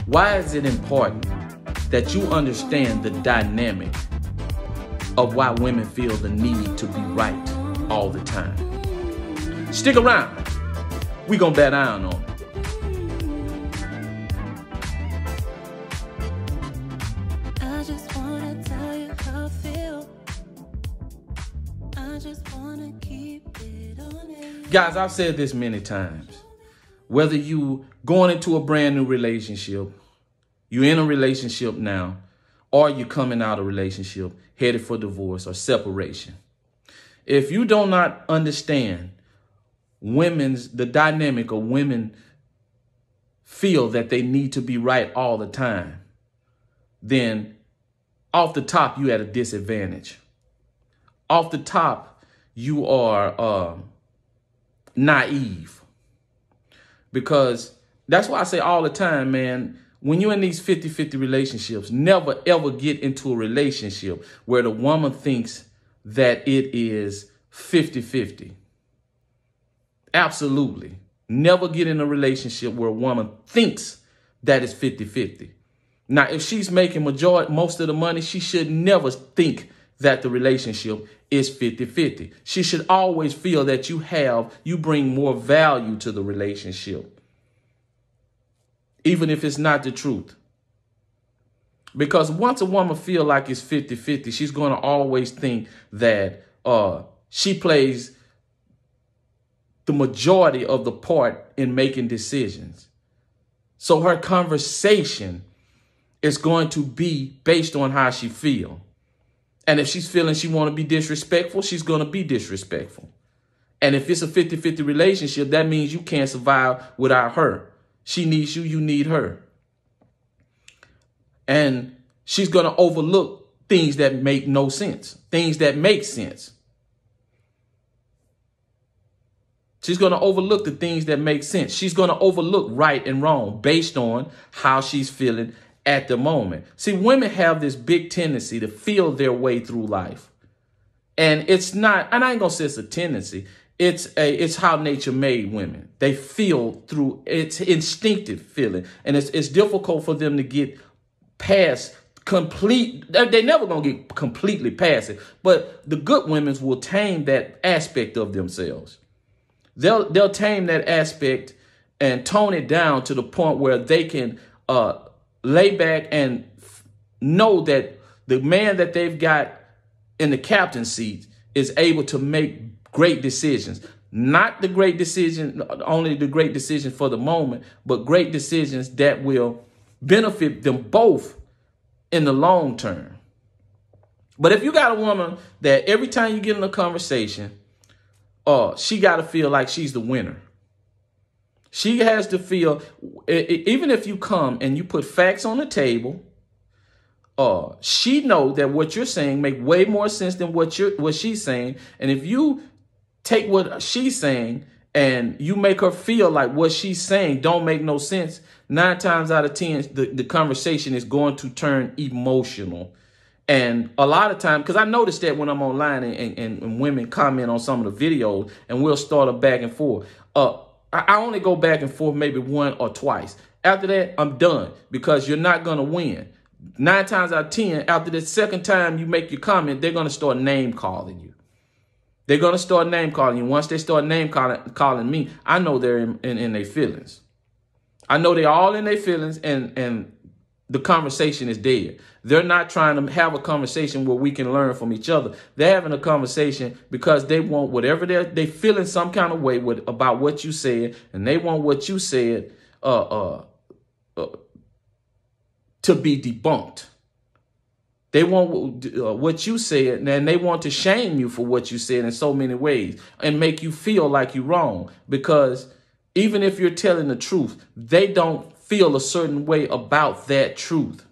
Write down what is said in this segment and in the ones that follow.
Why is it important that you understand the dynamic of why women feel the need to be right all the time? Stick around. We gonna bat down on it. I just wanna tell you how I feel. I just wanna keep it on it. Guys, I've said this many times. Whether you going into a brand new relationship, you're in a relationship now, or you're coming out of a relationship, headed for divorce or separation. If you do not understand the dynamic of women feel that they need to be right all the time, then off the top, you at a disadvantage. Off the top, you are naive. Because that's why I say all the time, man, when you're in these 50-50 relationships, never, ever get into a relationship where the woman thinks that it is 50-50. Absolutely. Never get in a relationship where a woman thinks that it's 50-50. Now, if she's making most of the money, she should never think that the relationship is 50-50. She should always feel that you bring more value to the relationship, even if it's not the truth. Because once a woman feel like it's 50-50, she's going to always think that she plays the majority of the part in making decisions. So her conversation is going to be based on how she feels. And if she's feeling she want to be disrespectful, she's going to be disrespectful. And if it's a 50-50 relationship, that means you can't survive without her. She needs you, you need her. And she's going to overlook things that make no sense, things that make sense. She's going to overlook the things that make sense. She's going to overlook right and wrong based on how she's feeling at the moment. See, women have this big tendency to feel their way through life. And it's not, and I ain't gonna say it's a tendency. It's how nature made women. They feel through, it's instinctive feeling. And it's difficult for them to get past they're never gonna get completely past it. But the good women will tame that aspect of themselves. They'll tame that aspect and tone it down to the point where they can lay back and know that the man that they've got in the captain's seat is able to make great decisions. Not the great decision, only the great decision for the moment, but great decisions that will benefit them both in the long term. But if you got a woman that every time you get in a conversation, she got to feel like she's the winner. She has to feel, even if you come and you put facts on the table, she know that what you're saying make way more sense than what she's saying. And if you take what she's saying and you make her feel like what she's saying don't make no sense, 9 times out of 10, the conversation is going to turn emotional. And a lot of times, because I noticed that when I'm online and women comment on some of the videos and we'll start a back and forth. I only go back and forth maybe 1 or twice. After that, I'm done because you're not going to win. 9 times out of 10, after the second time you make your comment, they're going to start name calling you. They're going to start name calling you. Once they start name calling me, I know they're in their feelings. I know they're all in their feelings and the conversation is dead. They're not trying to have a conversation where we can learn from each other. They're having a conversation because they want whatever they feel in some kind of way about what you said, and they want what you said to be debunked. They want what you said, and they want to shame you for what you said in so many ways and make you feel like you're wrong. Because even if you're telling the truth, they don't feel a certain way about that truth.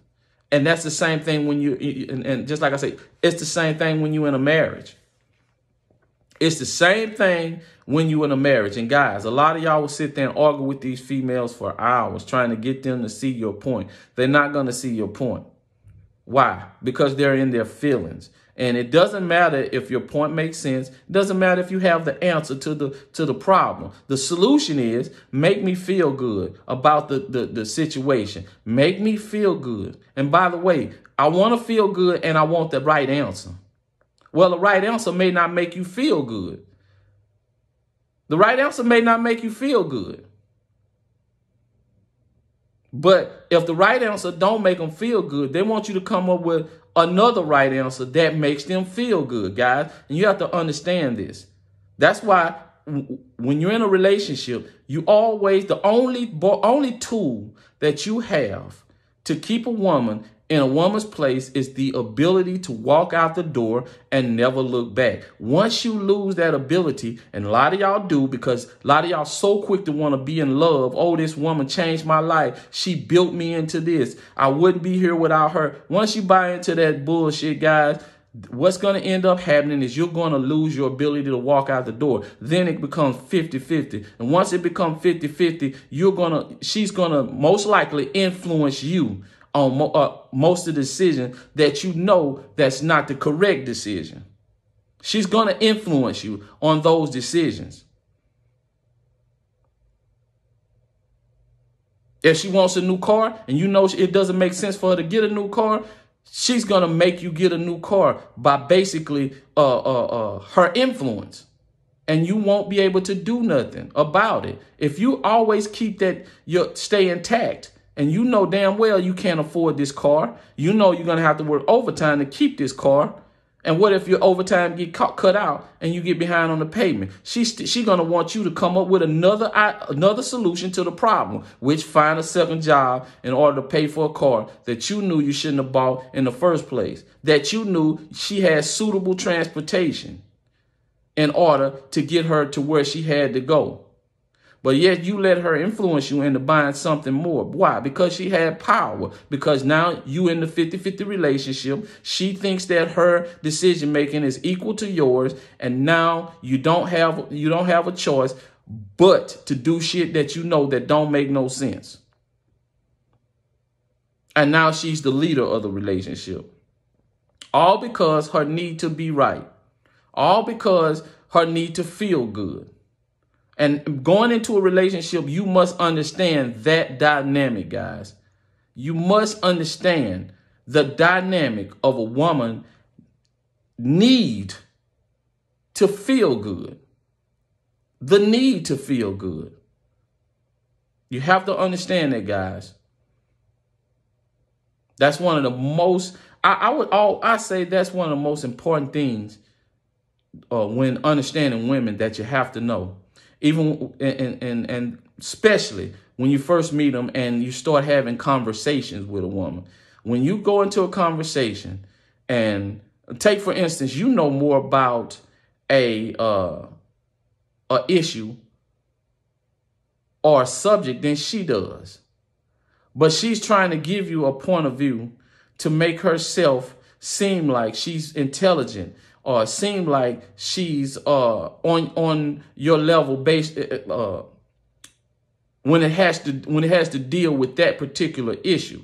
And that's the same thing when and just like I say, it's the same thing when you're in a marriage. It's the same thing when you're in a marriage. And guys, a lot of y'all will sit there and argue with these females for hours trying to get them to see your point. They're not going to see your point. Why? Because they're in their feelings. And it doesn't matter if your point makes sense. It doesn't matter if you have the answer to the problem. The solution is make me feel good about the situation. Make me feel good. And by the way, I want to feel good and I want the right answer. Well, the right answer may not make you feel good. The right answer may not make you feel good. But if the right answer don't make them feel good, they want you to come up with another right answer that makes them feel good, guys. And you have to understand this. That's why when you're in a relationship, you always, the only tool that you have to keep a woman in a woman's place is the ability to walk out the door and never look back. Once you lose that ability, and a lot of y'all do, because a lot of y'all so quick to want to be in love. Oh, this woman changed my life. She built me into this. I wouldn't be here without her. Once you buy into that bullshit, guys, what's going to end up happening is you're going to lose your ability to walk out the door. Then it becomes 50-50. And once it becomes 50-50, she's going to most likely influence you on most of the decision that you know that's not the correct decision. She's going to influence you on those decisions. If she wants a new car and you know it doesn't make sense for her to get a new car, she's going to make you get a new car by basically her influence. And you won't be able to do nothing about it. If you always keep that, stay intact, and you know damn well you can't afford this car. You know you're going to have to work overtime to keep this car. And what if your overtime get cut out and you get behind on the payment? She's going to want you to come up with another solution to the problem, which find a second job in order to pay for a car that you knew you shouldn't have bought in the first place, that you knew she had suitable transportation in order to get her to where she had to go. But yet you let her influence you into buying something more. Why? Because she had power. Because now you in the 50-50 relationship. She thinks that her decision making is equal to yours. And now you don't have a choice but to do shit that you know that don't make no sense. And now she's the leader of the relationship. All because her need to be right. All because her need to feel good. And going into a relationship, you must understand that dynamic, guys. You must understand the dynamic of a woman need to feel good. The need to feel good. You have to understand that, guys. That's one of the most, I say that's one of the most important things when understanding women that you have to know. Even and especially when you first meet them and you start having conversations with a woman. When you go into a conversation and take, for instance, you know more about a issue or a subject than she does. But she's trying to give you a point of view to make herself seem like she's intelligent, or seem like she's on your level based when it has to deal with that particular issue.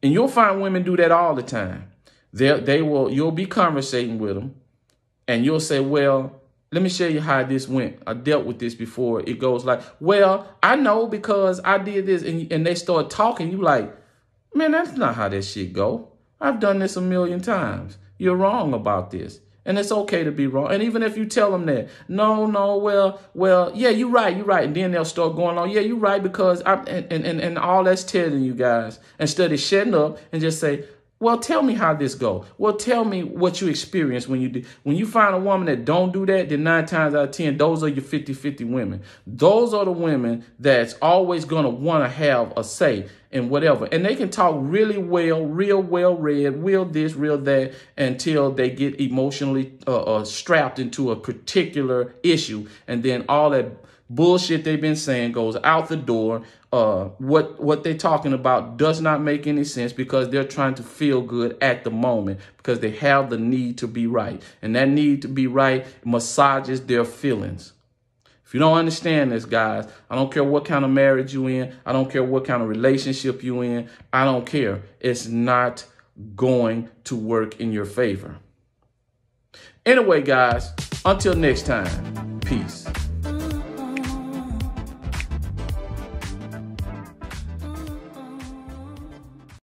And you'll find women do that all the time. You'll be conversating with them and you'll say, well, let me show you how this went. I dealt with this before. It goes like, well, I know because I did this. And they start talking. You like, man, that's not how that shit go. I've done this a million times. You're wrong about this. And it's okay to be wrong. And even if you tell them that, no, well, yeah, you're right. And then they'll start going on, yeah, you're right, because and all that's telling you guys, instead of shutting up and just say, well, tell me how this go. Well, tell me what you experienced when you did. When you find a woman that don't do that, then 9 times out of 10, those are your 50-50 women. Those are the women that's always going to want to have a say in whatever. And they can talk really well, real well read, real this, real that, until they get emotionally strapped into a particular issue. And then all that bullshit they've been saying goes out the door. What they're talking about does not make any sense because they're trying to feel good at the moment because they have the need to be right. And that need to be right massages their feelings. If you don't understand this, guys, I don't care what kind of marriage you're in. I don't care what kind of relationship you're in. I don't care. It's not going to work in your favor. Anyway, guys, until next time.